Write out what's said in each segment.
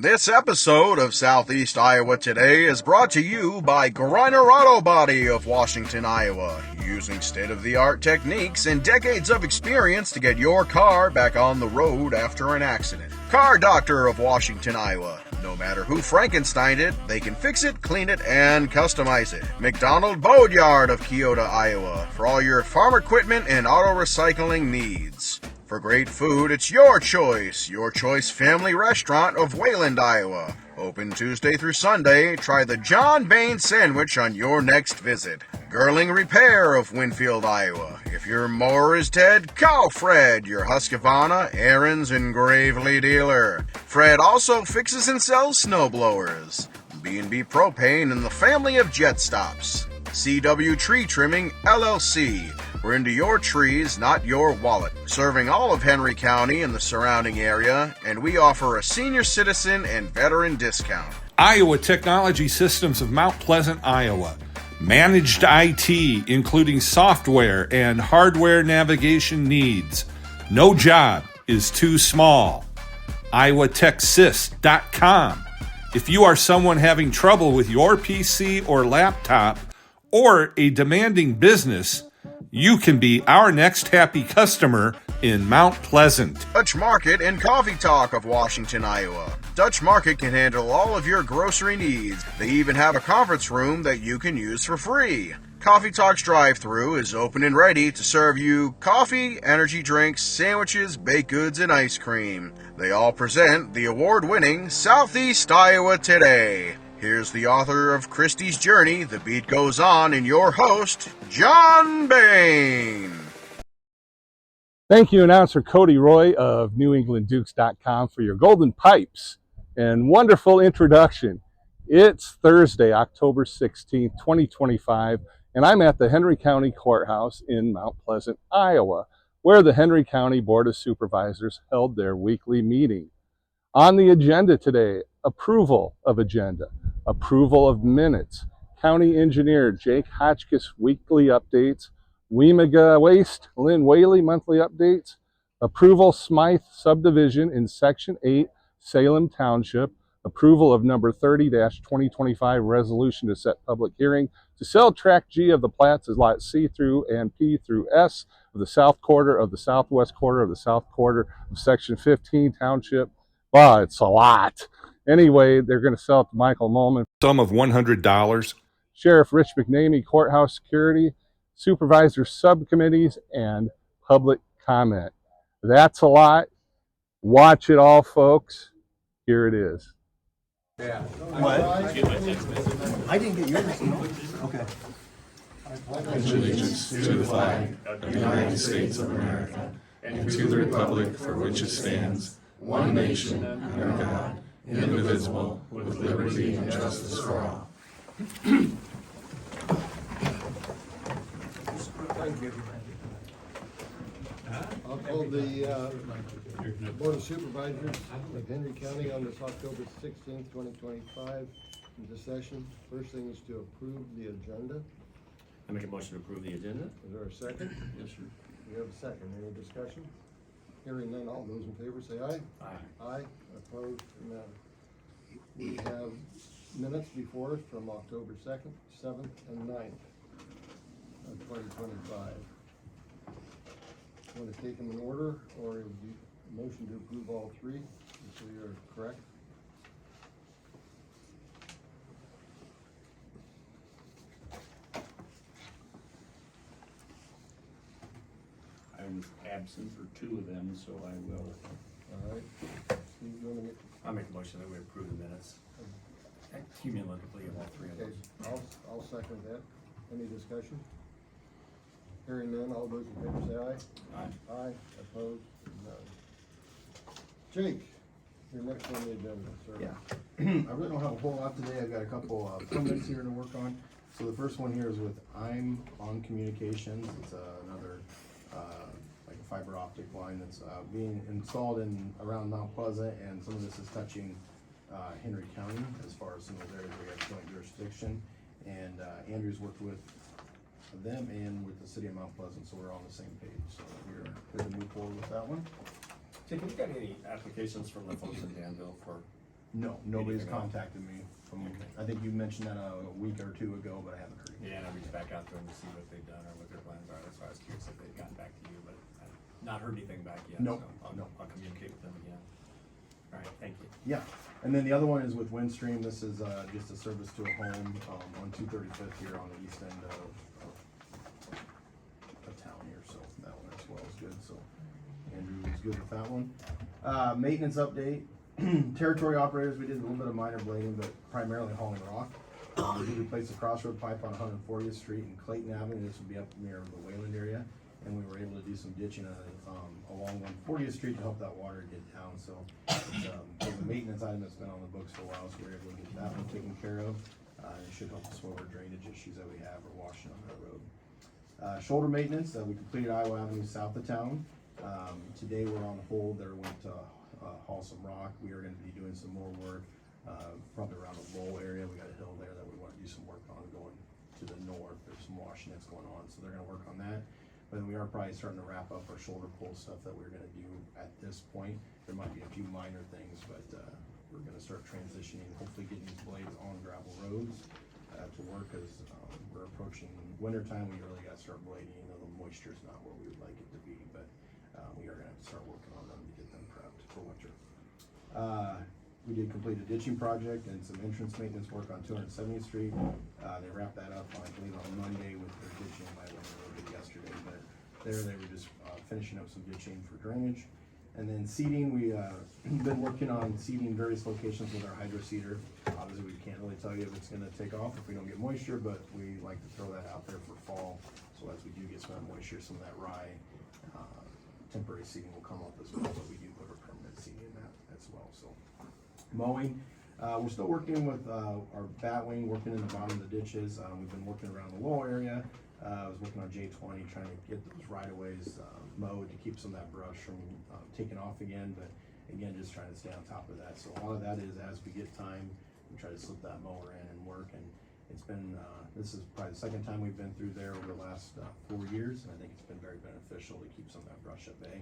This episode of Southeast Iowa Today is brought to you by Griner Auto Body of Washington, Iowa, using state-of-the-art techniques and decades of experience to get your car back on the road after an accident. Car Doctor of Washington, Iowa. No matter who Frankensteined it, they can fix it, clean it, and customize it. McDonald Boatyard of Keota, Iowa, for all your farm equipment and auto recycling needs. For great food, it's your choice family restaurant of Wayland, Iowa. Open Tuesday through Sunday. Try the John Bain sandwich on your next visit. Girling Repair of Winfield, Iowa. If your mower is dead, call Fred, your Husqvarna, Aaron's, and Gravely dealer. Fred also fixes and sells snow blowers. B&B Propane and the family of jet stops. CW Tree Trimming, LLC. We're into your trees, not your wallet. Serving all of Henry County and the surrounding area, and we offer a senior citizen and veteran discount. Iowa Technology Systems of Mount Pleasant, Iowa. Managed IT, including software and hardware navigation needs. No job is too small. iowatechsys.com. If you are someone having trouble with your PC or laptop, or a demanding business, you can be our next happy customer in Mount Pleasant. Dutch Market and Coffee Talk of Washington, Iowa. Dutch Market can handle all of your grocery needs. They even have a conference room that you can use for free. Coffee Talk's drive-thru is open and ready to serve you coffee, energy drinks, sandwiches, baked goods, and ice cream. They all present the award-winning Southeast Iowa Today. Here's the author of Christie's Journey, The Beat Goes On, and your host, John Bain. Thank you, announcer Cody Roy of NewEnglandDukes.com for your golden pipes and wonderful introduction. It's Thursday, October 16th, 2025, and I'm at the Henry County Courthouse in Mount Pleasant, Iowa, where the Henry County Board of Supervisors held their weekly meeting. On the agenda today, approval of agenda, approval of minutes, County Engineer Jake Hotchkiss weekly updates, WEIMGA Waste, Lynn Whaley monthly updates, approval Smyth Subdivision in Section 8, Salem Township, approval of number 30-2025 resolution to set public hearing to sell tract G of the plats as lot C through and P through S of the south quarter of the southwest quarter of the south quarter of Section 15 Township. Wow, it's a lot. Anyway, they're going to sell it to Michael Moehlman. Sum of $100. Sheriff Rich McNamee, courthouse security, supervisor subcommittees, and public comment. That's a lot. Watch it all, folks. Here it is. Yeah. What? I didn't get yours. Okay. Pledge allegiance to the flag of the United States of America and to the republic for which it stands, one nation, under God, indivisible, with liberty and justice for all. I'll call the Board of Supervisors of Henry County on this October 16th, 2025 into session. First thing is to approve the agenda. I make a motion to approve the agenda. Is there a second? Yes, sir. We have a second. Any discussion? Hearing none, all those in favor say aye. Aye. Aye. Opposed? No. We have minutes before us from October 2nd, 7th, and 9th of 2025. Want to take them in order, or would you motion to approve all three, so you're correct? I was absent for two of them, so I will. All right. You want to make? I make a motion that we approve the minutes cumulatively of all three of Okay, those. I'll second that. Any discussion? Hearing none, all those in favor say aye. Aye. Aye. Opposed? None. Jake, you're next on the agenda, sir. Yeah, I really don't have a whole lot today. I've got a couple permits here to work on. So the first one here is with I'm on Communications. It's another like a fiber optic line that's being installed in around Mount Pleasant, and some of this is touching Henry County as far as some of those areas where we have joint jurisdiction. And Andrew's worked with them and with the city of Mount Pleasant, so we're on the same page. So we're good to move forward with that one. Jake, have you got any applications from the folks in Danville for No, nobody's Anything else? contacted me from, Okay. I think you mentioned that a week or two ago, but I haven't heard anything. Yeah, and I reached back out to them to see what they've done or what their plans are, that's why I was curious if they'd gotten back to you, but I've not heard anything back yet. Nope, So nope. I'll communicate with them again. All right, thank you. Yeah, and then the other one is with Windstream. This is just a service to a home on 235th here on the east end of town here, so that one as well is good. So Andrew was good with that one. Maintenance update. Territory operators, we did a little bit of minor blading, but primarily hauling rock. We did replace the crossroad pipe on 140th Street and Clayton Avenue. This would be up near the Wayland area. And we were able to do some ditching along 140th Street to help that water get down. So it's a maintenance item that's been on the books for a while, so we were able to get that one taken care of. It should help us with our drainage issues that we have or washing on that road. Shoulder maintenance, we completed Iowa Avenue south of town. Today we're on hold. There went to haul some rock. We are going to be doing some more work, probably around the Lowell area. We got a hill there that we want to do some work on going to the north. There's some washing that's going on, so they're going to work on that. But we are probably starting to wrap up our shoulder pull stuff that we're gonna do at this point. There might be a few minor things, but we're gonna start transitioning, hopefully getting these blades on gravel roads to work, as we're approaching winter time. We really gotta start blading. You know, the moisture's not where we would like it to be, but we are gonna have to start working on them to get them prepped for winter. We did complete a ditching project and some entrance maintenance work on 270th Street. They wrapped that up, I believe, on Monday with their ditching. I went a little bit yesterday, but there they were just finishing up some ditching for drainage. And then seeding, we been working on seeding various locations with our hydro seeder. Obviously, we can't really tell you if it's gonna take off if we don't get moisture, but we like to throw that out there for fall. So as we do get some moisture, some of that rye temporary seeding will come up as well, but we do put our permanent seeding in that as well. So mowing, we're still working with our batwing, working in the bottom of the ditches. We've been working around the Lowell area. I was working on J20, trying to get those right-of-ways mowed to keep some of that brush from taking off again, but again, just trying to stay on top of that. So a lot of that is as we get time, we try to slip that mower in and work, and it's been, this is probably the second time we've been through there over the last 4 years, and I think it's been very beneficial to keep some of that brush at bay.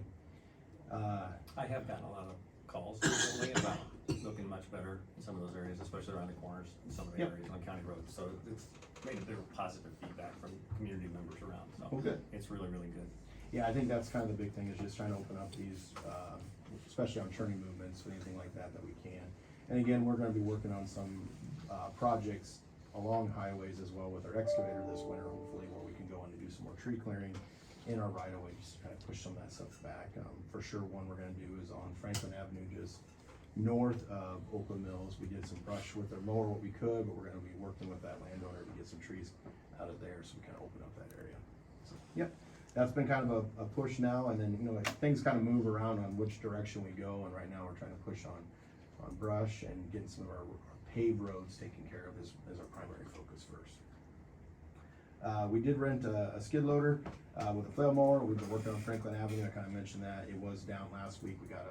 I have gotten a lot of calls recently about looking much better in some of those areas, especially around the corners, in some of the areas on county roads. So it's made a bit of positive feedback from community members around, so Oh, good. it's really, really good. Yeah, I think that's kind of the big thing, is just trying to open up these, especially on churning movements, or anything like that we can. And again, we're gonna be working on some projects along highways as well with our excavator this winter, hopefully, where we can go in and do some more tree clearing in our right of way, just to kind of push some of that stuff back. For sure, one we're gonna do is on Franklin Avenue, just north of Oakland Mills. We did some brush with our mower what we could, but we're gonna be working with that landowner to get some trees out of there, so we kind of open up that area. So, yep, that's been kind of a push now, and then, you know, things kind of move around on which direction we go, and right now we're trying to push on brush and getting some of our paved roads taken care of is our primary focus first. We did rent a skid loader with a flail mower. We've been working on Franklin Avenue. I kind of mentioned that it was down last week. We got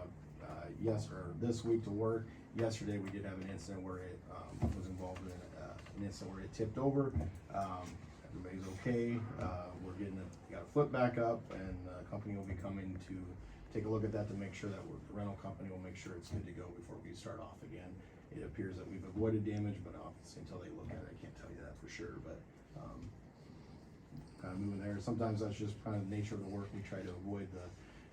this week to work. Yesterday we did have an incident where it was involved in an incident where it tipped over. Everybody's okay. We got a foot back up, and the company will be coming to take a look at that to make sure that the rental company will make sure it's good to go before we start off again. It appears that we've avoided damage, but obviously until they look at it, I can't tell you that for sure. But kind of moving there. Sometimes that's just kind of the nature of the work. We try to avoid the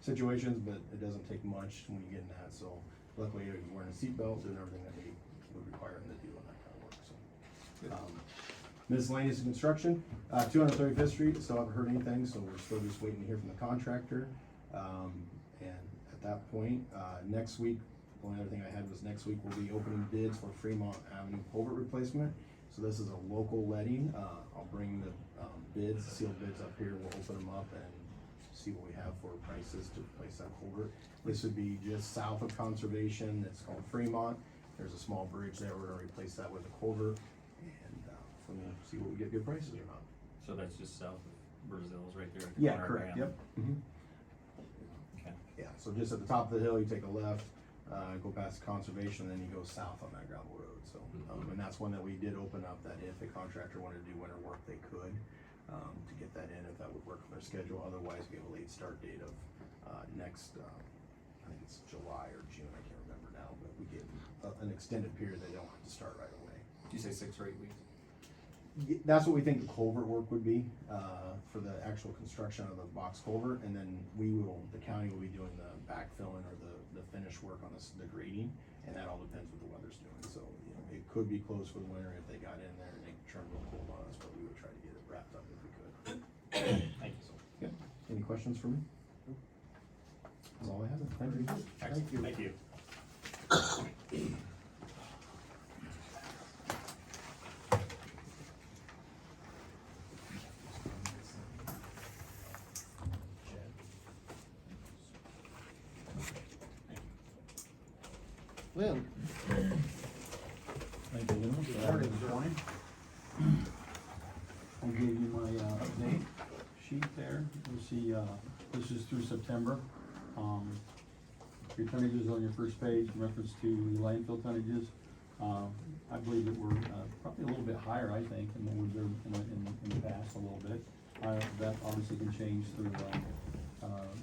situations, but it doesn't take much when you get in that. So luckily, you're wearing a seatbelt, doing everything that we would require them to do on that kind of work. So miscellaneous construction, 235th Street. Still haven't heard anything, so we're still just waiting to hear from the contractor. And at that point, next week, the only other thing I had was next week we'll be opening bids for Fremont Avenue culvert replacement. So this is a local letting. I'll bring the bids, sealed bids up here. We'll open them up and see what we have for prices to replace that culvert. This would be just south of Conservation. It's called Fremont. There's a small bridge there. We're gonna replace that with a culvert, and so we'll see what we get good prices or not. So that's just south of Brazil's right there at the Yeah, corner of correct. Graham. Yep. Mm-hmm. Okay. Yeah, so just at the top of the hill, you take a left, go past Conservation, then you go south on that gravel road. So, and that's one that we did open up, that if a contractor wanted to do winter work, they could, to get that in, if that would work on their schedule. Otherwise, we have a late start date of next, I think it's July or June, I can't remember now, but we give them an extended period, they don't have to start right away. Did you say 6 or 8 weeks? That's what we think the culvert work would be, for the actual construction of the box culvert, and then the county will be doing the backfilling or the finish work on the grading, and that all depends what the weather's doing, so, you know, it could be closed for the winter if they got in there and it turned real cold on us, but we would try to get it wrapped up if we could. Thank you, sir. Yep. Any questions for me? That's all I have. Thank you. Thank you. Lynn? Thank you, Lynn. Good morning. I gave you my update sheet there. You see, this is through September. Your tonnages on your first page in reference to the landfill tonnages. I believe that we're probably a little bit higher, I think, than what we've been in the past a little bit. That obviously can change through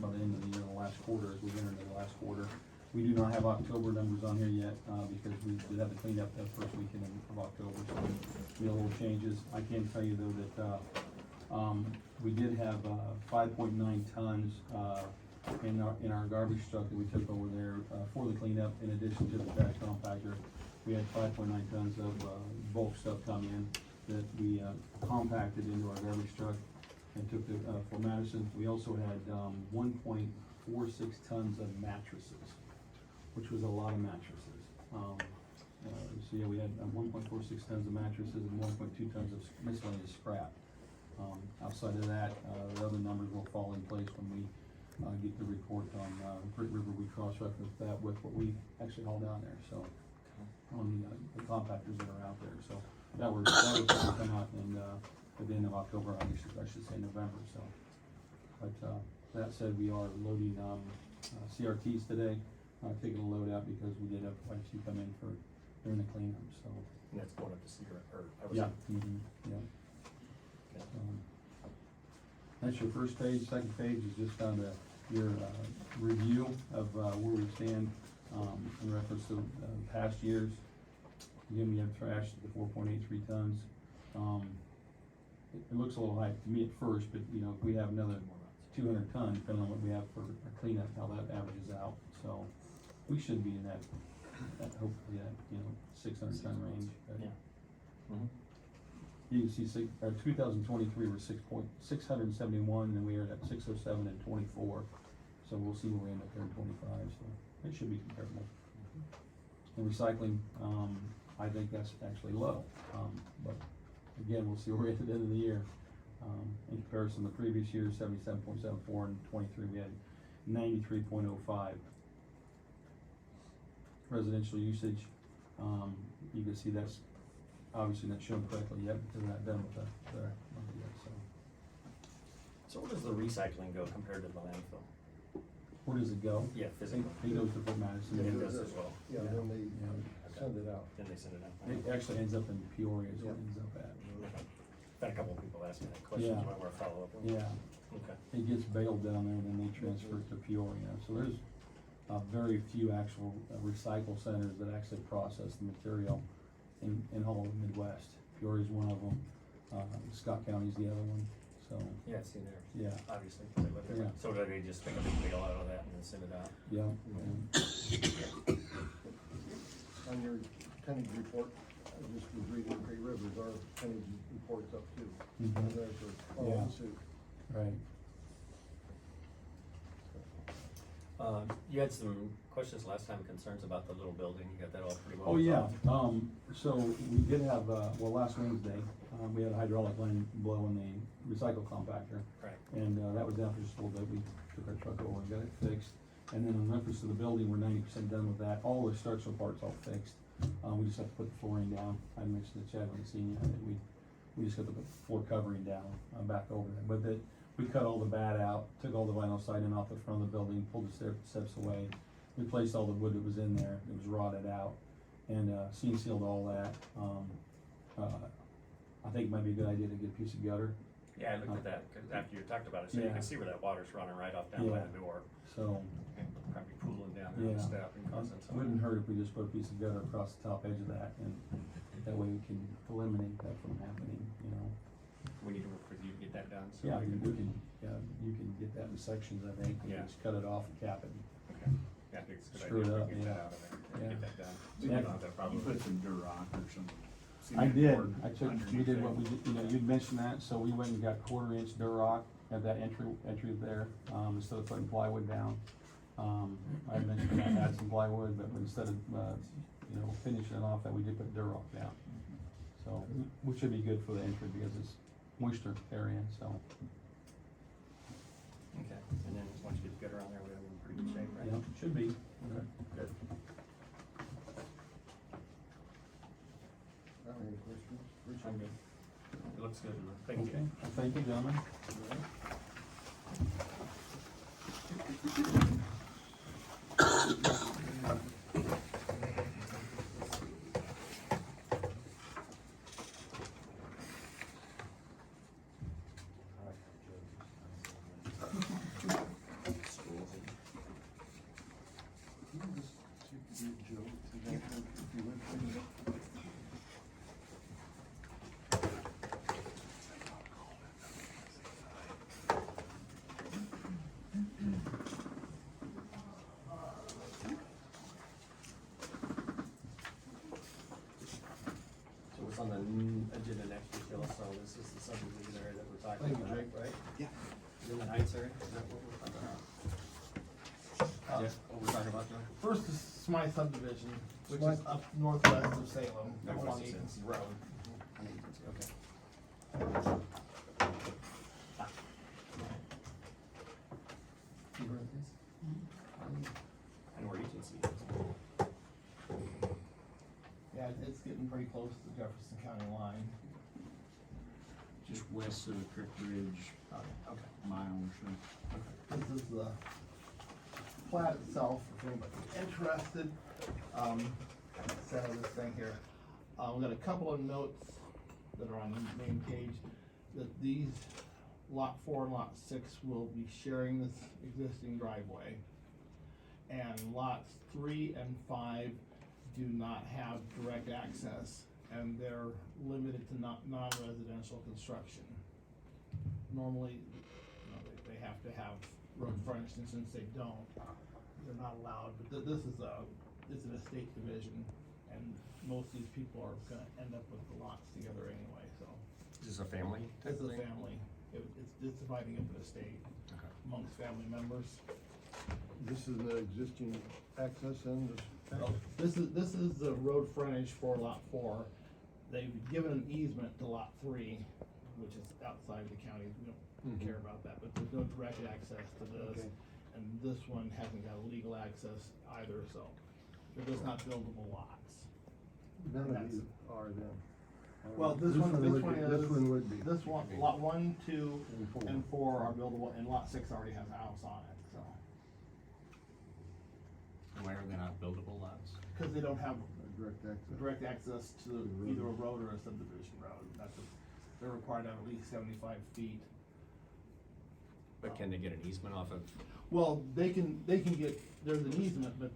by the end of the year, the last quarter, as we enter into the last quarter. We do not have October numbers on here yet, because we did have to clean up that first weekend of October, so we had a little changes. I can tell you though that, we did have, 5.9 tons, in our garbage truck that we took over there, for the cleanup, in addition to the trash compactor. We had 5.9 tons of, bulk stuff come in that we, compacted into our garbage truck and took for Madison. We also had, 1.46 tons of mattresses, which was a lot of mattresses. So yeah, we had 1.46 tons of mattresses and 1.2 tons of miscellaneous scrap. Outside of that, the other numbers will fall in place when we get the report on Great River. We cross-reference that with what we actually haul down there, so on the compactors that are out there. So that was come out in at the end of October, I should say November. So, but that said, we are loading CRTs today, taking a load out because we did have quite a few come in for during the cleanup. So And that's going up to Cedar, or I was. yeah, yeah. That's your first page. Second page is just on your review of where we stand in reference to past years. Again, we have trash at the 4.83 tons. It looks a little high to me at first, but you know, if we have another 200 tons, depending on what we have for a cleanup, how that averages out. So we should be in that hopefully that, you know, 600 ton range. But Yeah. you can see 2023 we're 671, and we are at 607 and 24. So we'll see where we end up there in 25. So it should be comparable. And recycling, I think that's actually low. But again, we'll see where we're at the end of the year. In comparison to the previous year, 77.74, and 23 we had 93.05. Residential usage, you can see that's obviously not shown correctly yet because we're not done with the yet. So where does the recycling go compared to the landfill? Where does it go? Yeah, physically. It goes to Fort Madison. It does as well. Yeah, then they Yeah. send it out. Then they send it out. It actually ends up in Peoria is where it Yeah. ends up at. Okay. Had a couple of people asking that question, Yeah. so I want to follow up on. Yeah, Okay. it gets baled down there and then they transfer it to Peoria. So there's very few actual recycle centers that actually process the material in all of the Midwest. Peoria's one of them. Scott County's the other one. So Yeah, it's in there. yeah, Obviously. 'Cause they live there. Yeah. So do they just pick a big bale out of that and then send it out? yeah. On your tonnage report, I just was reading Great Rivers, our tonnage report's up too. Mhm. And there's a follow Yeah. suit. Right. You had some questions last time, concerns about the little building. You got that all pretty well Oh, yeah, resolved? so we did have, well, last Wednesday, we had a hydraulic line blow in the recycle compactor. Right. And, that was down for just a little bit, we took our truck over and got it fixed. And then in reference to the building, we're 90% done with that, all the structural parts all fixed. We just have to put the flooring down. I mentioned to Chad when he seen you, that we just got to put the floor covering down, back over it. But we cut all the bat out, took all the vinyl siding off the front of the building, pulled the steps away, replaced all the wood that was in there, it was rotted out, and seam sealed all that. I think it might be a good idea to get a piece of gutter. Yeah, I looked at that 'cause after you talked about it, so you Yeah. can see where that water's running right off down by Yeah. the door. So, And probably pooling down there on the Yeah. step and causing some. Wouldn't hurt if we just put a piece of gutter across the top edge of that, and that way we can eliminate that from happening, you know. We need to work with you to get that done. So Yeah, we you can- can get that in sections, I think, and Yeah. just cut it off and cap it. Okay. Yeah, I think it's a good Screw idea it to up, get yeah. that out of there and Yeah. get that done. So Yeah. you don't have that You problem. put some Durock or some. I cement did, board I took, we underneath did there. what we did, you know, you'd mentioned that, so we went and got 1/4 inch Durock at that entry there, instead of putting plywood down. I mentioned I had some plywood, but instead of, you know, finishing it off, that we did put Durock down. So, which should be good for the entry because it's moisture area, so, Okay, and then once you get the gutter on there, we're in pretty good shape, right? yeah, should be. Okay, good. Any questions? Rich? I'm good. It looks good. Thank you. Okay, well, thank you, gentlemen. So what's on the agenda next week, Jill? So this is the subdivision area that we're talking Thank you, about, Jake. right? Yeah. In the Heights area, is that what we're talking about? Yeah, what we're talking about, John? First is Smyth Subdivision, which is Smyth. up northwest of Salem, Northwest along of Salem. Agency Road. Okay. You heard of this? I know where agency is. Yeah, it's getting pretty close to the Jefferson County line. Just west of the Creek Bridge, about Okay. a mile or so. This is the plat itself, if anybody's interested. So this thing here, we got a couple of notes that are on the main page, that these lot 4 and lot 6 will be sharing this existing driveway. And lots 3 and 5 do not have direct access, and they're limited to non-residential construction. Normally, you know, they have to have road frontage, and since they don't, they're not allowed, but this is it's an estate division, and most of these people are gonna end up with the lots together anyway, so. Is this a family type This is a thing? family, it's dividing up an estate Okay. amongst family members. This is the existing access and This is the road frontage for lot 4. They've given an easement to lot 3, which is outside the county, we don't care about that, but there's no direct access to this. Okay. And this one hasn't got legal access either, so they're just not buildable lots. none of these are then. Well, this one would be- is. This one would be. This one, lot 1, 2, And 4. and 4 are buildable, and lot 6 already has a house on it, so. And why are they not buildable lots? Cause they don't have Direct access. direct access to either a road or a subdivision road. They're required to have at least 75 feet. But can they get an easement off of? Well, they can get, there's an easement, but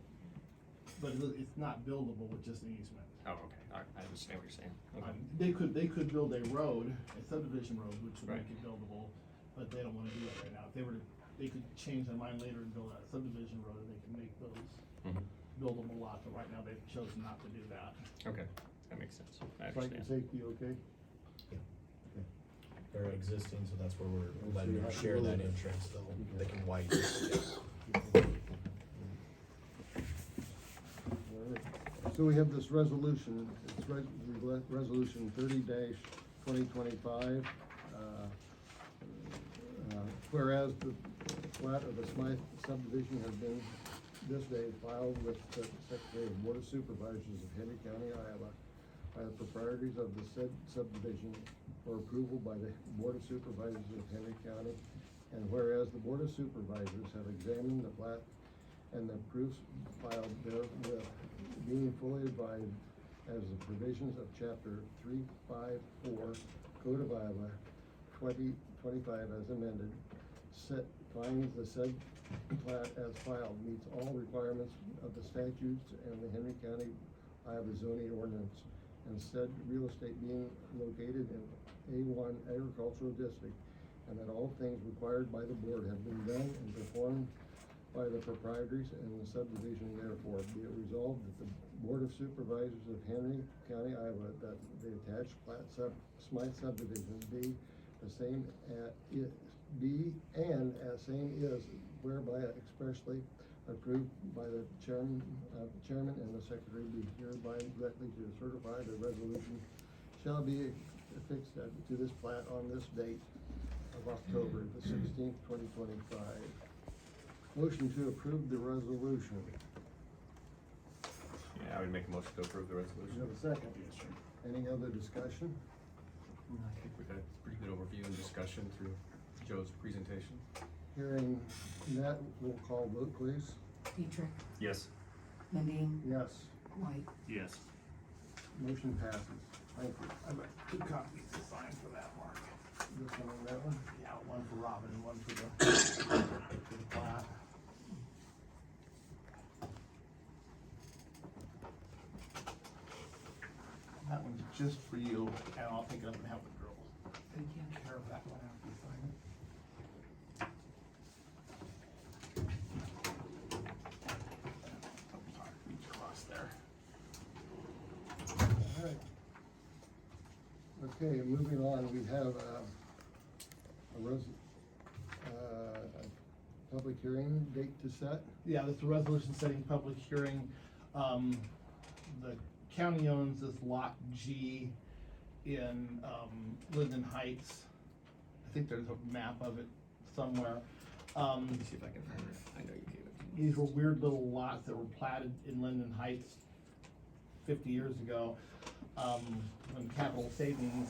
it's not buildable with just an easement. Oh, okay, all right, I understand what you're saying. Okay. They could build a road, a subdivision road, which would Right. make it buildable, but they don't wanna do that right now. If they were to, they could change their mind later and build a subdivision road, and they can make those Mhm. buildable lots, but right now they've chosen not to do that. Okay, that makes sense, I Site and understand. safety, okay? They're existing, so that's where we're So letting you them have to share build that it. entrance, they can widen it. Alright. So we have this resolution, it's resolution 30-2025. Whereas the plat of the Smyth subdivision has been this day filed with the Secretary of Board of Supervisors of Henry County, Iowa, by the proprietors of the said subdivision for approval by the Board of Supervisors of Henry County. And whereas the Board of Supervisors have examined the plat and the proofs filed therewith, being fully advised as the provisions of chapter 354 Code of Iowa 2025 as amended, finds the said plat as filed meets all requirements of the statutes and the Henry County, Iowa zoning ordinance, and said real estate being located in A1 agricultural district, and that all things required by the board have been done and performed by the proprietors and the subdivision. Therefore, be it resolved that the Board of Supervisors of Henry County, Iowa, that the attached plat Smyth Subdivision be the same same is whereby expressly approved by the chairman and the secretary, be hereby directly to certify the resolution shall be affixed to this plat on this date of October the 16th, 2025. Motion to approve the resolution. Yeah, I would make a motion to approve the Do resolution. you have a second? Yes, sir. Any other discussion? I think we've had a pretty good overview and discussion through Joe's presentation. Hearing that, roll call vote, please. Detrick, Yes. Meeting, Yes, White. Yes. motion passes. Thank you. I've got 2 copies to sign for that, Mark. This one and that one? Yeah, one for Robin and one for the plat. That one's just for you, and I'll take it up and help the girls. Thank you. Take care of that one after you sign it. Oh, sorry, reach across there. All right. Okay, moving on, we have a public hearing date to set. Yeah, this is a resolution setting public hearing. The county owns this lot G in, Linden Heights. I think there's a map of it somewhere. Let me see if I can find it. I know you gave it to me. These were weird little lots that were platted in Linden Heights 50 years ago. When Capital Savings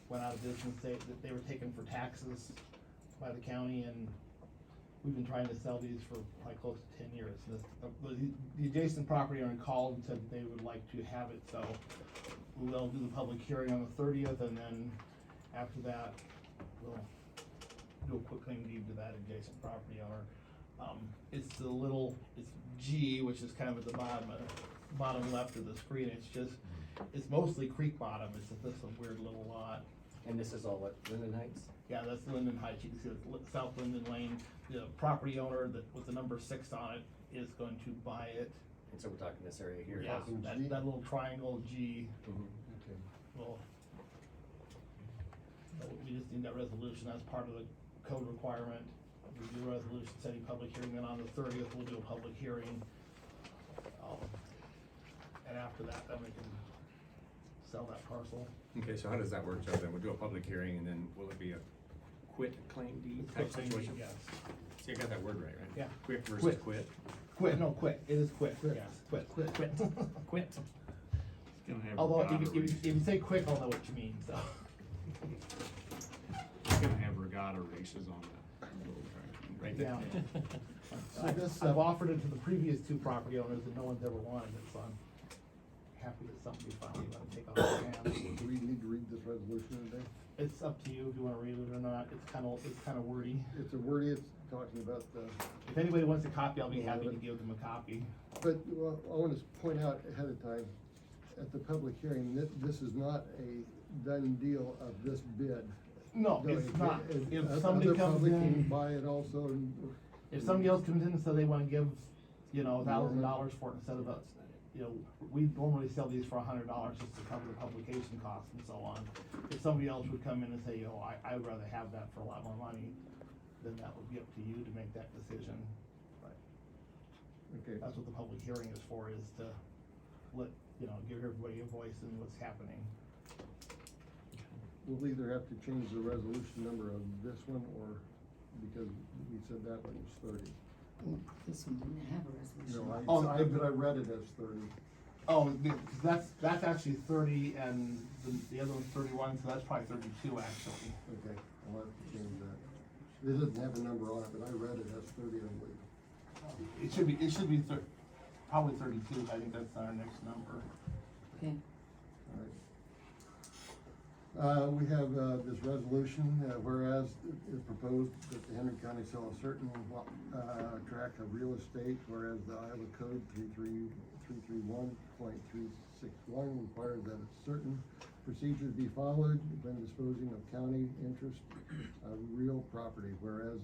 went out of business, they were taken for taxes by the county, and we've been trying to sell these for like close to 10 years. The adjacent property owner called and said they would like to have it, so we'll do the public hearing on the 30th, and then after that, we'll do a quick claim deed to that adjacent property owner. It's G, which is kind of at the bottom left of the screen. It's mostly creek bottom. It's just a weird little lot. And this is all what, Linden Heights? Yeah, that's Linden Heights. You can see it's South Linden Lane. The property owner that with the number 6 on it is going to buy it. And so we're talking this area here. Yeah, Talking G? that little triangle G. Okay. Well, we just need that resolution. That's part of the code requirement. We do a resolution setting public hearing, then on the 30th, we'll do a public hearing. And after that, then we can sell that parcel. Okay, so how does that work, Joe? Then we'll do a public hearing, and then will it be a quit claim deed type Quick claim deed, situation? yes. See, I got that word right, right? Yeah. Quick versus Quit. quit. Quit, no, quit. It is quit, Quit. yes, quit. Quit. Gonna have Although, regatta if you say quick, I'll know what you mean, so. It's gonna have regatta races on the little track. Right Yeah. there. So this, I've offered it to the previous 2 property owners, and no one's ever wanted it, so I'm happy that somebody finally let it take off their hands. do we need to read this resolution today? It's up to you if you wanna read it or not. It's kinda wordy. It's a wordy, it's talking about the, If anybody wants a copy, I'll be happy to give them a copy. but well, I want to point out ahead of time, at the public hearing, this is not a done deal of this bid. No, No, it's not. If other somebody comes public can in, buy it also, and if somebody else comes in and says they wanna give, $1,000 for it instead of us, we normally sell these for $100 just to cover the publication costs and so on. If somebody else would come in and say, I would rather have that for a lot more money, then that would be up to you to make that decision. okay, That's what the public hearing is for, is to give everybody a voice in what's happening. we'll either have to change the resolution number of this one, or, because we said that one was 30. This one didn't have a resolution. No, I read it as 30. Oh, because that's actually 30 and the other one's 31, so that's probably 32 actually. Okay, I'll have to change that. It doesn't have a number on it, but I read it as 30, I believe. It should be probably 32. I think that's our next number. Okay. All right. We have, this resolution, whereas it is proposed that the Henry County sell a certain, tract of real estate, whereas the Iowa Code 331.361 requires that certain procedures be followed when disposing of county interest of real property, whereas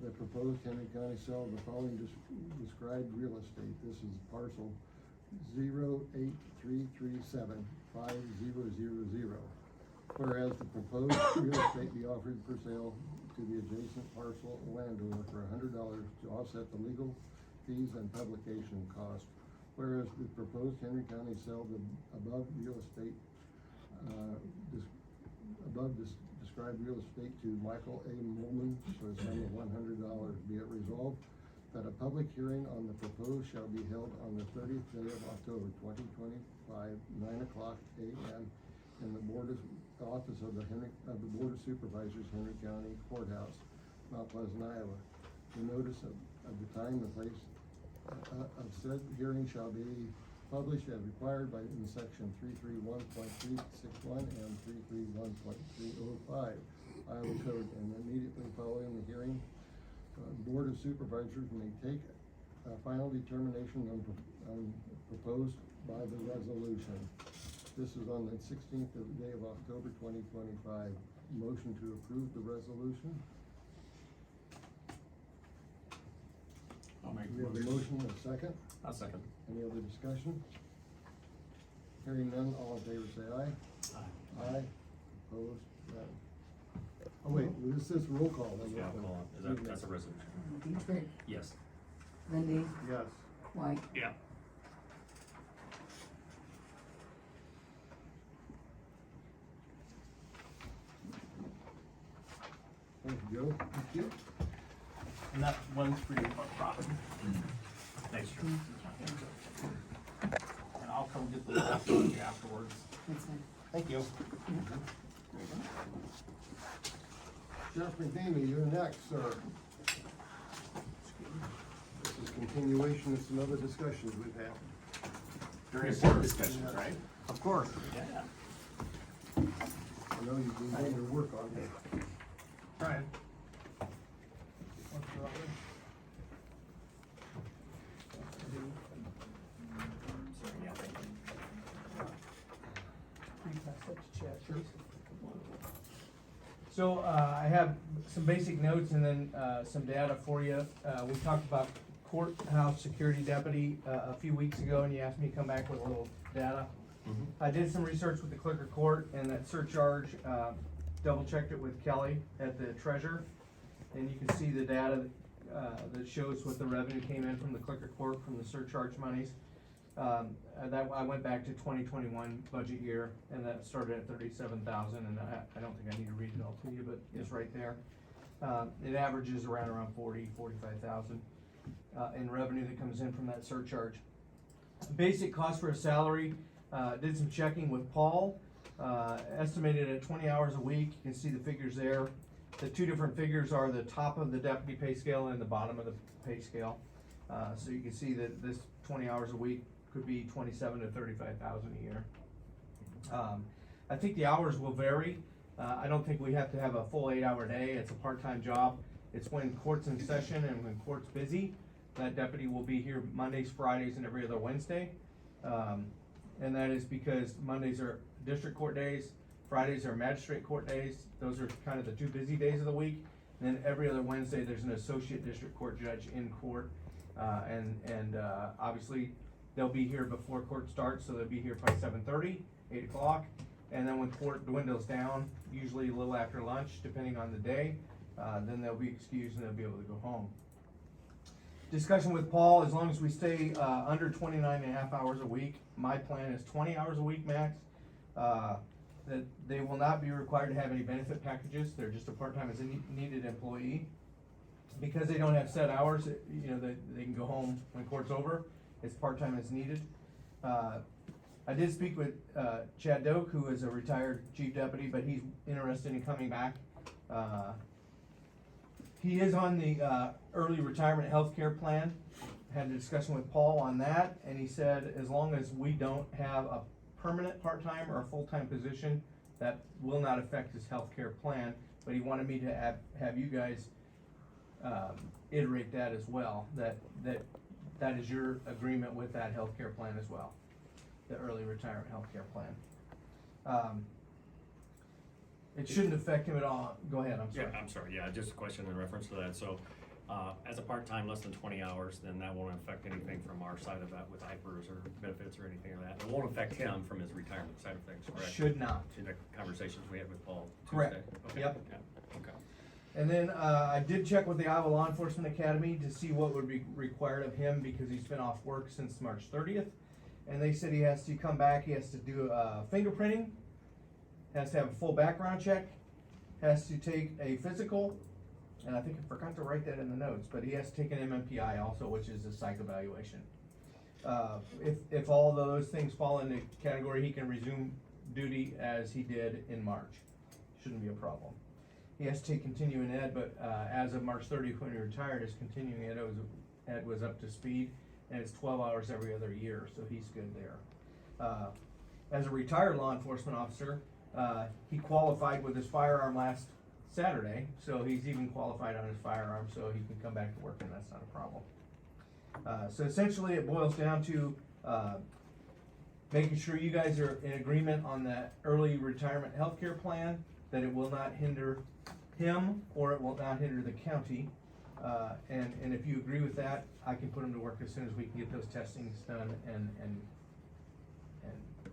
the proposed Henry County sell of the following described real estate. This is parcel 083375000. Whereas the proposed real estate be offered for sale to the adjacent parcel landowner for $100 to offset the legal fees and publication cost. Whereas the proposed Henry County sell the above real estate, described real estate to Michael A. Moehlman for a sum of $100. Be it resolved that a public hearing on the proposed shall be held on the 30th day of October 2025, 9:00 a.m. in the office of the Board of Supervisors, Henry County Courthouse, Mount Pleasant, Iowa. The notice of the time and place of said hearing shall be published as required in section 331.361 and 331.305 Iowa Code, and immediately following the hearing, the Board of Supervisors may take a final determination on proposed by the resolution. This is on the 16th of the day of October 2025. Motion to approve the resolution. I'll make We have a motion and a second. I'll second. Any other discussion? Hearing none, all in favor say aye. Aye. Aye. Opposed? None. Oh wait, this is roll call. Yeah, I'll call it. That's a resolution. Detrick, Yes. Lindy, Yes. White. Yeah. Thank you, Joe. Thank you. And that one's for you, Robin. Thanks, Drew. And I'll come get the last one afterwards. That's fine. Thank you. Sheriff McNamee, you're next, sir. This is continuation of some other discussions we've had. Very important discussions, right? Of course. Yeah. I know you've been doing your work on it. Brian. Yeah, thank you. So I have some basic notes and then some data for you. We talked about courthouse security deputy a few weeks ago, and you asked me to come back with a little data. I did some research with the clerk of court, and that surcharge, double checked it with Kelly at the treasurer, and you can see the data that shows what the revenue came in from the clerk of court from the surcharge monies. That I went back to 2021 budget year, and that started at 37,000, and I don't think I need to read it all to you, but it's right there. It averages around 45,000 in revenue that comes in from that surcharge. Basic cost for a salary, did some checking with Paul, estimated at 20 hours a week. You can see the figures there. The two different figures are the top of the deputy pay scale and the bottom of the pay scale. So you can see that this 20 hours a week could be 27 to 35,000 a year. I think the hours will vary. I don't think we have to have a full 8-hour day. It's a part-time job. It's when court's in session and when court's busy. That deputy will be here Mondays, Fridays, and every other Wednesday. And that is because Mondays are district court days, Fridays are magistrate court days. Those are kind of the two busy days of the week. And then every other Wednesday, there's an associate district court judge in court. Obviously, they'll be here before court starts, so they'll be here by 7:30, 8 o'clock. And then when court dwindles down, usually a little after lunch, depending on the day, then they'll be excused and they'll be able to go home. Discussion with Paul, as long as we stay under 29.5 hours a week, my plan is 20 hours a week max. That they will not be required to have any benefit packages. They're just a part-time as needed employee. Because they don't have set hours, you know, they can go home when court's over. It's part-time as needed. I did speak with Chad Doak, who is a retired chief deputy, but he's interested in coming back. He is on the early retirement health care plan. Had a discussion with Paul on that, and he said as long as we don't have a permanent part-time or a full-time position That will not affect his healthcare plan, but he wanted me to have you guys iterate that as well, that is your agreement with that healthcare plan as well, the early retirement healthcare plan. It shouldn't affect him at all. Go ahead, I'm sorry. Yeah, I'm sorry, yeah, just a question in reference to that, so, as a part-time, less than 20 hours, then that won't affect anything from our side of that with IPERS or benefits or anything like that. It won't affect him from his retirement side of things, correct? Should not. To the conversations we had with Paul Tuesday? Correct. Okay. Yep. Yeah. Okay. And then, I did check with the Iowa Law Enforcement Academy to see what would be required of him because he's been off work since March 30th. And they said he has to come back, he has to do, fingerprinting, has to have a full background check, has to take a physical, and I think I forgot to write that in the notes, but he has to take an MMPI also, which is a psych evaluation. If all those things fall into category, he can resume duty as he did in March. Shouldn't be a problem. He has to take continuing ed, but as of March 30th when he retired, his continuing ed was up to speed, and it's 12 hours every other year, so he's good there. As a retired law enforcement officer, he qualified with his firearm last Saturday, so he's even qualified on his firearm, so he can come back to work, and that's not a problem. So essentially, it boils down to making sure you guys are in agreement on that early retirement healthcare plan, that it will not hinder him or it will not hinder the county. And if you agree with that, I can put him to work as soon as we can get those testings done and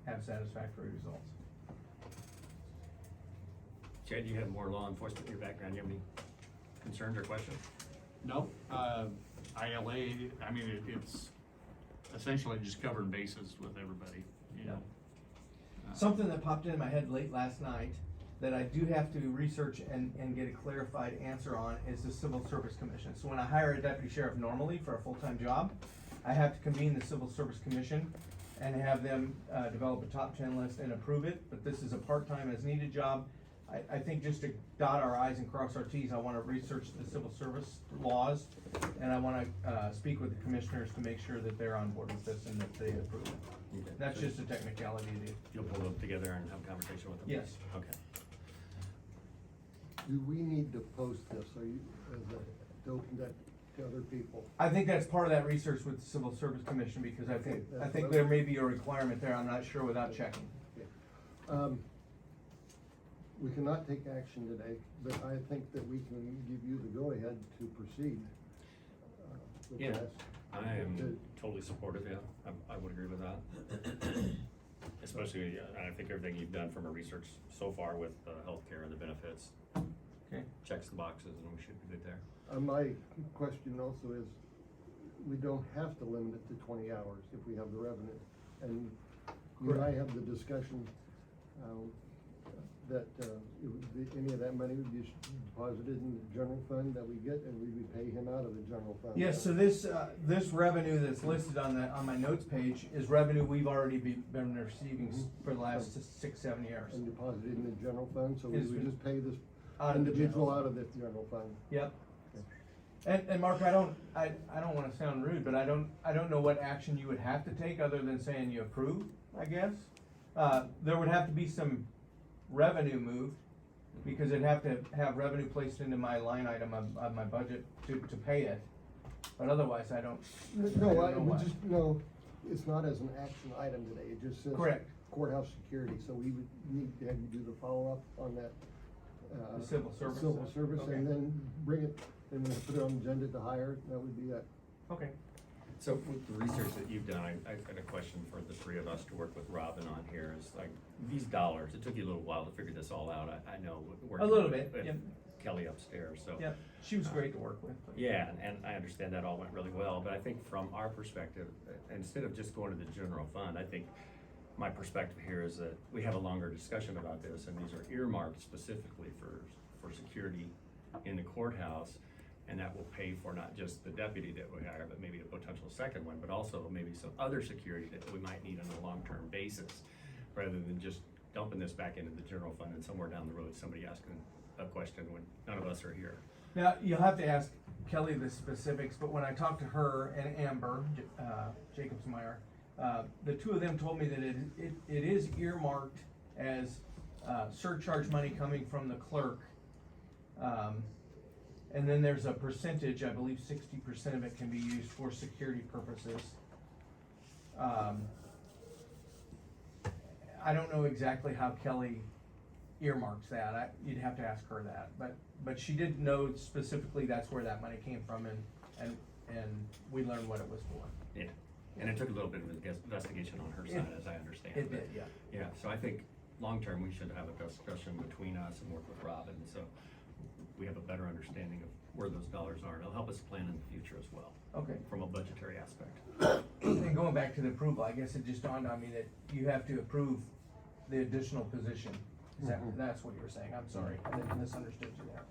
have satisfactory results. Chad, you have more law enforcement in your background. You have any concerns or questions? No, ILA, I mean, it's essentially just covering bases with everybody, you know. Something that popped into my head late last night that I do have to research and get a clarified answer on is the Civil Service Commission. So when I hire a deputy sheriff normally for a full-time job, I have to convene the Civil Service Commission and have them develop a top 10 list and approve it, but this is a part-time as needed job. I think just to dot our i's and cross our t's, I want to research the civil service laws, and I want to speak with the commissioners to make sure that they're on board with this and that they approve it. Okay. That's just a technicality. You'll pull them together and have a conversation with them? Yes. Okay. Do we need to post this, to open that to other people? I think that's part of that research with the Civil Service Commission, because I think there may be a requirement there, I'm not sure without checking. We cannot take action today, but I think that we can give you the go-ahead to proceed with Yeah. this. I am totally supportive, yeah, I would agree with that. Especially, I think everything you've done from a research so far with healthcare and the benefits. Okay. Checks the boxes and we should be good there. My question also is, we don't have to limit it to 20 hours if we have the revenue. And you and I have the discussion, that any of that money would be deposited in the general fund that we get, and we would pay him out of the general fund. Yes, so this revenue that's listed on my notes page is revenue we've already been receiving for the last 6-7 years. And deposited in the general fund, so we Is- would just pay this Out of the individual general out of the general fund. Yep. And Mark, I don't wanna sound rude, but I don't know what action you would have to take other than saying you approve, I guess. There would have to be some revenue moved, because it'd have to have revenue placed into my line item of my budget to pay it. But otherwise, I don't know what. No, it's not as an action item today, it just says. Correct. Courthouse security, so we would need to have you do the follow-up on that. The civil service. Civil service, Okay. and then bring it, and then put it on the agenda to hire, that would be it. Okay. So with the research that you've done, I've got a question for the three of us to work with Robin on here, is like, these dollars, it took you a little while to figure this all out, I know. A little bit, with yep. Kelly upstairs, so. Yep, she was great to work with. Yeah, and I understand that all went really well, but I think from our perspective, instead of just going to the general fund, I think my perspective here is that we have a longer discussion about this, and these are earmarked specifically for security in the courthouse, and that will pay for not just the deputy that we hire, but maybe a potential second one, but also maybe some other security that we might need on a long-term basis, rather than just dumping this back into the general fund and somewhere down the road, somebody asking a question when none of us are here. Now, you'll have to ask Kelly the specifics, but when I talked to her and Amber, Jacobsmeyer, the two of them told me that it is earmarked as surcharge money coming from the clerk. And then there's a percentage, I believe 60% of it can be used for security purposes. I don't know exactly how Kelly earmarks that. You'd have to ask her that, but she did know specifically that's where that money came from, and we learned what it was for. Yeah, and it took a little bit of investigation on her side, as I understand It did, yeah. Yeah, so I think long-term, we should have a discussion between us and work with Robin, so we have a better understanding of where those dollars are. It'll help us plan in the future as well. Okay. From a budgetary aspect. And going back to the approval, I guess it just dawned on me that you have to approve the additional position. Is that, that's what you were saying? I'm sorry, I misunderstood you there.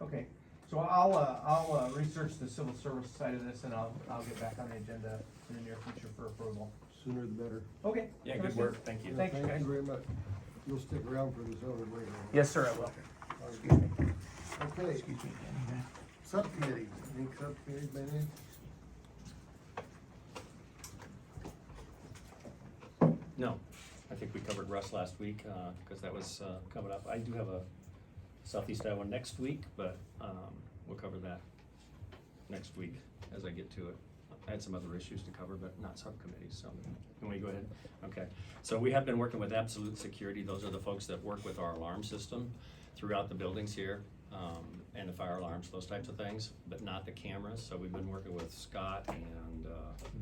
Okay, so I'll research the civil service side of this, and I'll get back on the agenda in the near future for approval. Sooner the better. Okay. Yeah, good work, thank you. Thank you, Thank guys. you very much. You'll stick around for this other later. Yes, sir, I will. Okay, subcommittee, any subcommittee been in? No, I think we covered Russ last week, because that was coming up. I do have a Southeast Iowa next week, but we'll cover that next week as I get to it. I had some other issues to cover, but not subcommittees, so can we go ahead? Okay, so we have been working with Absolute Security. Those are the folks that work with our alarm system throughout the buildings here, and the fire alarms, those types of things, but not the cameras. So we've been working with Scott and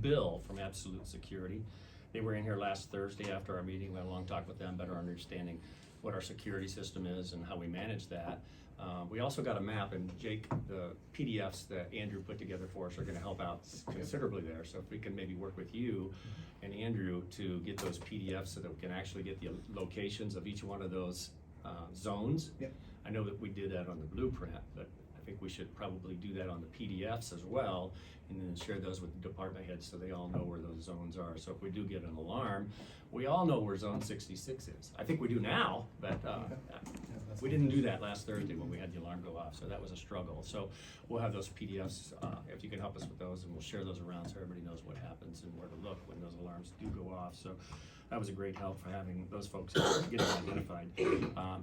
Bill from Absolute Security. They were in here last Thursday after our meeting. We had a long talk with them, better understanding what our security system is and how we manage that. We also got a map, and Jake, the PDFs that Andrew put together for us are gonna help out considerably there. So if we can maybe work with you and Andrew to get those PDFs so that we can actually get the locations of each one of those zones. Yep. I know that we did that on the blueprint, but I think we should probably do that on the PDFs as well, and then share those with the department heads so they all know where those zones are. So if we do get an alarm, we all know where zone 66 is. I think we do now, but we didn't do that last Thursday when we had the alarm go off, so that was a struggle. So we'll have those PDFs, if you can help us with those, and we'll share those around so everybody knows what happens and where to look when those alarms do go off. So that was a great help for having those folks getting identified.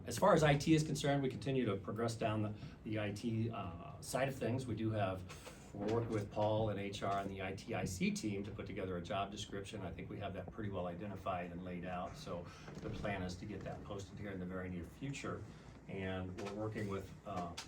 As far as IT is concerned, we continue to progress down the IT side of things. We do have, we're working with Paul and HR and the ITIC team to put together a job description. I think we have that pretty well identified and laid out. So the plan is to get that posted here in the very near future. And we're working with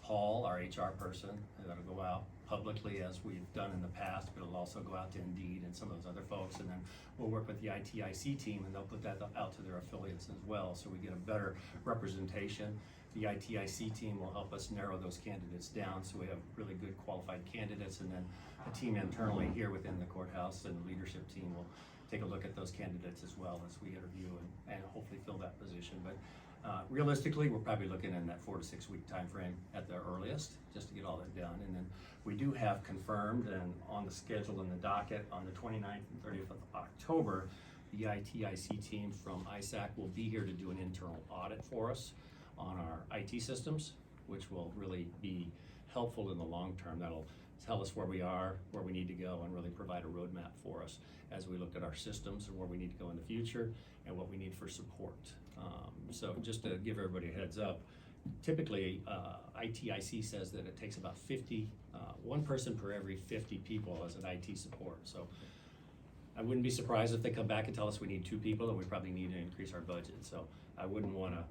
Paul, our HR person, and that'll go out publicly as we've done in the past, but it'll also go out to Indeed and some of those other folks. And then we'll work with the ITIC team, and they'll put that out to their affiliates as well, so we get a better representation. The ITIC team will help us narrow those candidates down so we have really good qualified candidates, and then the team internally here within the courthouse and the leadership team will take a look at those candidates as well as we interview and hopefully fill that position. But realistically, we're probably looking in that 4 to 6 week time frame at the earliest, just to get all that done. And then we do have confirmed and on the schedule in the docket on the 29th and 30th of October, the ITIC team from ISAC will be here to do an internal audit for us on our IT systems, which will really be helpful in the long term. That'll tell us where we are, where we need to go, and really provide a roadmap for us as we look at our systems and where we need to go in the future and what we need for support. So just to give everybody a heads up, typically ITIC says that it takes about 50, one person per every 50 people as an IT support. So I wouldn't be surprised if they come back and tell us we need 2 people and we probably need to increase our budget. So I wouldn't want to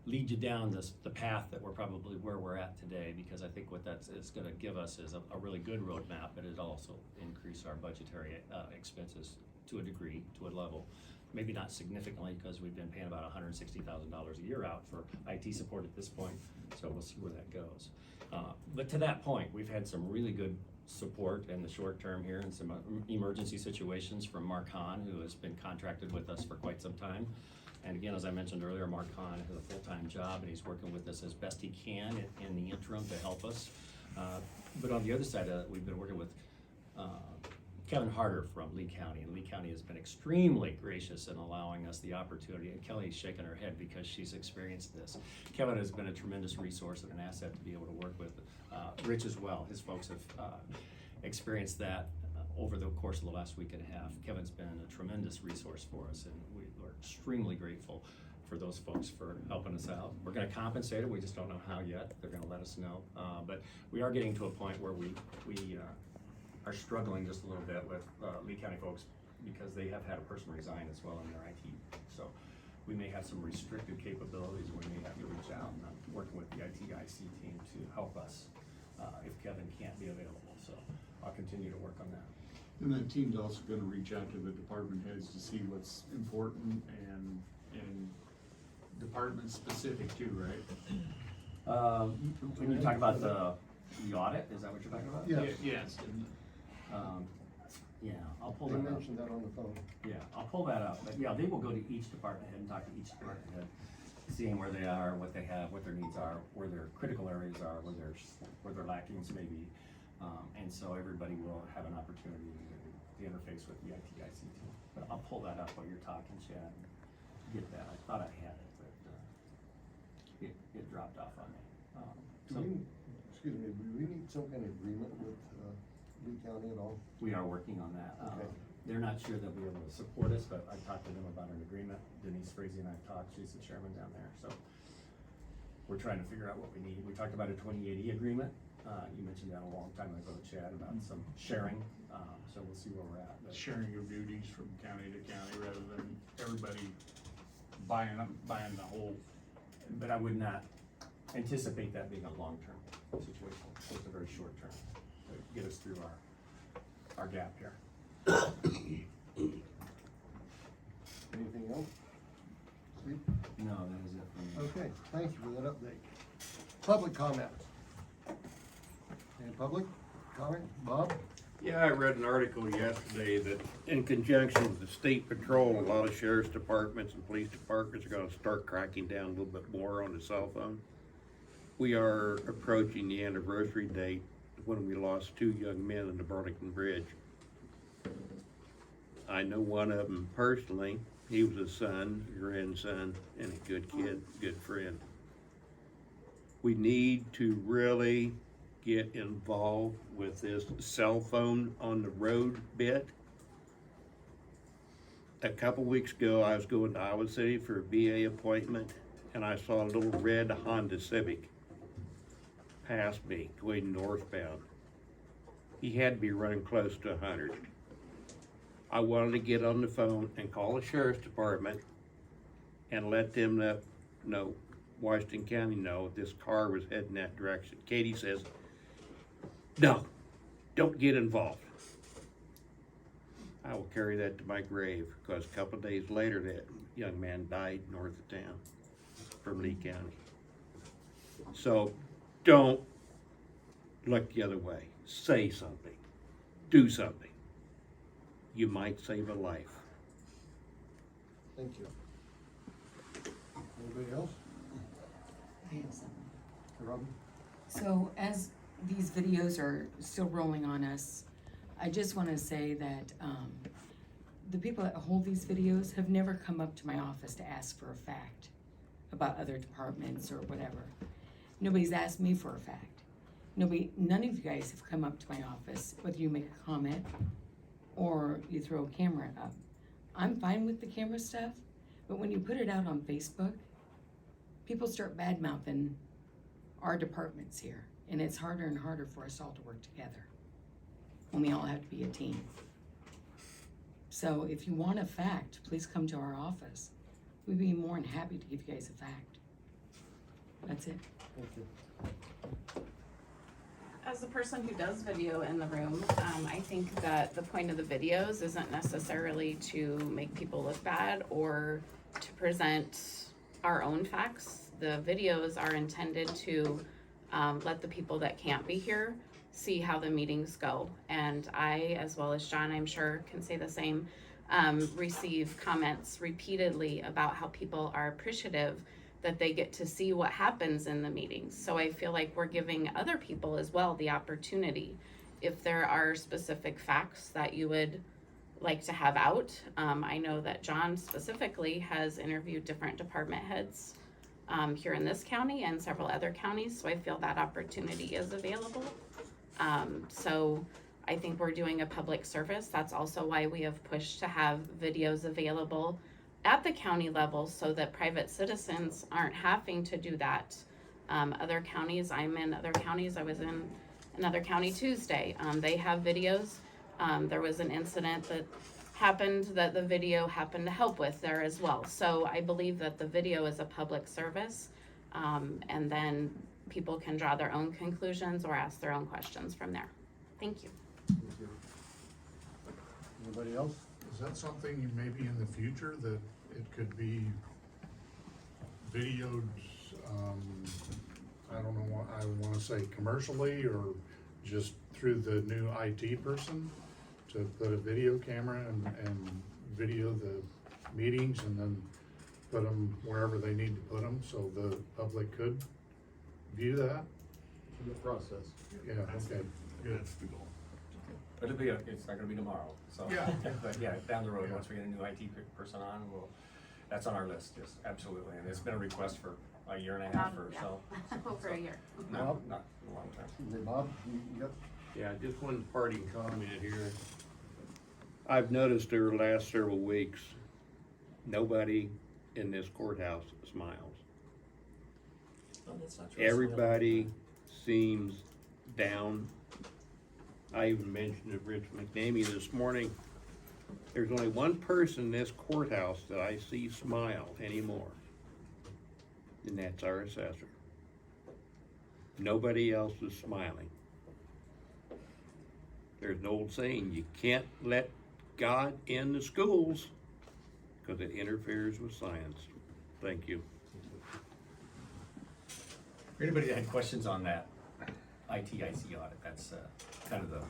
lead you down the path that we're probably where we're at today, because I think what that's going to give us is a really good roadmap, but it'll also increase our budgetary expenses to a degree, to a level. Maybe not significantly, because we've been paying about $160,000 a year out for IT support at this point, so we'll see where that goes. But to that point, we've had some really good support in the short term here and some emergency situations from Mark Hahn, who has been contracted with us for quite some time. And again, as I mentioned earlier, Mark Hahn has a full-time job and he's working with us as best he can in the interim to help us. But on the other side of it, we've been working with Kevin Harder from Lee County, and Lee County has been extremely gracious in allowing us the opportunity, and Kelly's shaking her head because she's experienced this. Kevin has been a tremendous resource and an asset to be able to work with. Rich as well, his folks have experienced that over the course of the last week and a half. Kevin's been a tremendous resource for us, and we're extremely grateful for those folks for helping us out. We're gonna compensate them, we just don't know how yet. They're gonna let us know. But we are getting to a point where we are struggling just a little bit with Lee County folks because they have had a person resign as well in their IT. So we may have some restricted capabilities. We may have to reach out, and I'm working with the ITIC team to help us if Kevin can't be available. So I'll continue to work on that. And that team's also gonna reach out to the department heads to see what's important and department specific too, right? When you talk about the audit, is that what you're talking about? Yes. Yes. Yeah, I'll pull They that up. mentioned that on the phone. Yeah, I'll pull that up, but yeah, they will go to each department head and talk to each department head, seeing where they are, what they have, what their needs are, where their critical areas are, where their lackings may be. And so everybody will have an opportunity to interface with the ITIC team. But I'll pull that up while you're talking, Chad, and get that. I thought I had it, but it dropped off on me. Excuse me, do we need some kind of agreement with Lee County at all? We are working on that. Okay. They're not sure they'll be able to support us, but I talked to them about an agreement. Denise Frazee and I talked, she's the chairman down there, so we're trying to figure out what we need. We talked about a 2080 agreement. You mentioned that a long time ago, Chad, about some sharing, so we'll see where we're at. But Sharing of duties from county to county rather than everybody buying the whole. But I would not anticipate that being a long-term situation. It's a very short-term to get us through our gap here. Anything else? Steve? No, that is it for me. Okay, thank you for that update. Public comments. Any public comment? Bob? Yeah, I read an article yesterday that in conjunction with the state patrol, a lot of sheriff's departments and police departments are gonna start cracking down a little bit more on the cell phone. We are approaching the anniversary date when we lost 2 young men in the Burlington Bridge. I know one of them personally. He was a son, a grandson, and a good kid, good friend. We need to really get involved with this cell phone on the road bit. A couple weeks ago, I was going to Iowa City for a VA appointment, and I saw a little red Honda Civic pass me going northbound. He had to be running close to 100. I wanted to get on the phone and call the sheriff's department and let them know, Washington County know, this car was heading that direction. Katie says, no, don't get involved. I will carry that to my grave, because a couple of days later, that young man died north of town from Lee County. So don't look the other way. Say something. Do something. You might save a life. Thank you. Anybody else? I have something. Robin? So as these videos are still rolling on us, I just want to say that the people that hold these videos have never come up to my office to ask for a fact about other departments or whatever. Nobody's asked me for a fact. None of you guys have come up to my office, whether you make a comment or you throw a camera up. I'm fine with the camera stuff, but when you put it out on Facebook, people start bad-mouthing our departments here, and it's harder and harder for us all to work together when we all have to be a team. So if you want a fact, please come to our office. We'd be more than happy to give you guys a fact. That's it. Thank you. As a person who does video in the room, I think that the point of the videos isn't necessarily to make people look bad or to present our own facts. The videos are intended to let the people that can't be here see how the meetings go. And I, as well as John, I'm sure can say the same, receive comments repeatedly about how people are appreciative that they get to see what happens in the meetings. So I feel like we're giving other people as well the opportunity. If there are specific facts that you would like to have out, I know that John specifically has interviewed different department heads here in this county and several other counties, so I feel that opportunity is available. So I think we're doing a public service. That's also why we have pushed to have videos available at the county level so that private citizens aren't having to do that. Other counties, I'm in other counties. I was in another county Tuesday. They have videos. There was an incident that happened that the video happened to help with there as well. So I believe that the video is a public service, and then people can draw their own conclusions or ask their own questions from there. Thank you. Anybody else? Is that something maybe in the future that it could be videoed, I don't know what I wanna say, commercially or just through the new IT person? To put a video camera and video the meetings and then put them wherever they need to put them so the public could view that? In the process. Yeah, okay, good. But it's not gonna be tomorrow, so. Yeah. But yeah, down the road, once we get a new IT person on, that's on our list, yes, absolutely. And it's been a request for a year and a half or so. Over a year. Not a long time. Bob, you got? Yeah, just one parting comment here. I've noticed over the last several weeks, nobody in this courthouse smiles. Oh, that's not true. Everybody seems down. I even mentioned to Rich McNamee this morning, there's only one person in this courthouse that I see smile anymore, and that's our assessor. Nobody else is smiling. There's an old saying, you can't let God in the schools because it interferes with science. Thank you. For anybody that had questions on that ITIC audit, that's kind of the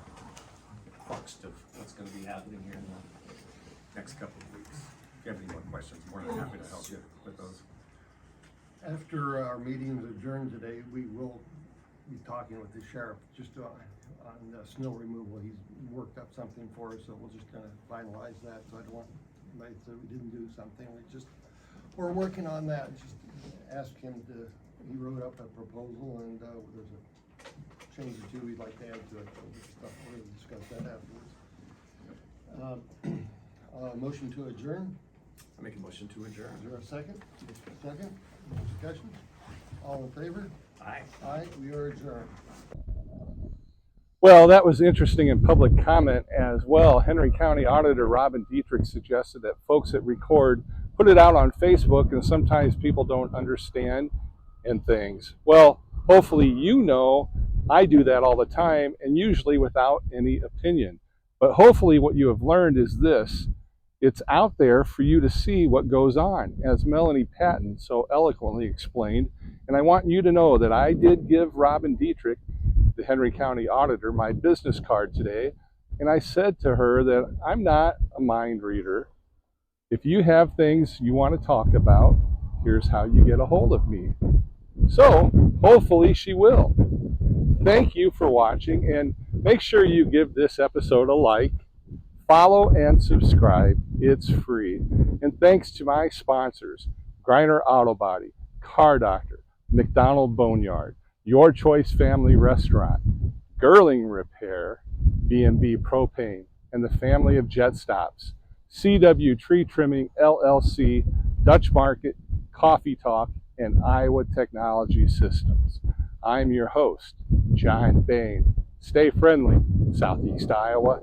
crux of what's gonna be happening here in the next couple of weeks. If you have any more questions, more than happy to help you with those. After our meeting is adjourned today, we will be talking with the sheriff just on snow removal. He's worked up something for us, so we'll just kind of finalize that. So I don't want anybody to say we didn't do something. We're working on that. Just ask him he wrote up a proposal and there's a change or two we'd like to add to it. So we'll discuss that afterwards. Motion to adjourn. I make a motion to adjourn. Is there a second? Second. Discussion? All in favor? Aye. Aye, we are adjourned. Well, that was interesting in public comment as well. Henry County Auditor Robin Detrick suggested that folks that record put it out on Facebook, and sometimes people don't understand and things. Well, hopefully you know I do that all the time and usually without any opinion. But hopefully what you have learned is this. It's out there for you to see what goes on, as Melanie Patton so eloquently explained. And I want you to know that I did give Robin Detrick, the Henry County Auditor, my business card today. And I said to her that I'm not a mind reader. If you have things you want to talk about, here's how you get a hold of me. So hopefully she will. Thank you for watching, and make sure you give this episode a like. Follow and subscribe. It's free. And thanks to my sponsors, Griner Auto Body, Car Doctor, McDonald Boneyard, Your Choice Family Restaurant, Girling Repair, B&B Propane, and the family of Jet Stops, CW Tree Trimming LLC, Dutch Market, Coffee Talk, and Iowa Technology Systems. I'm your host, John Bain. Stay friendly, Southeast Iowa.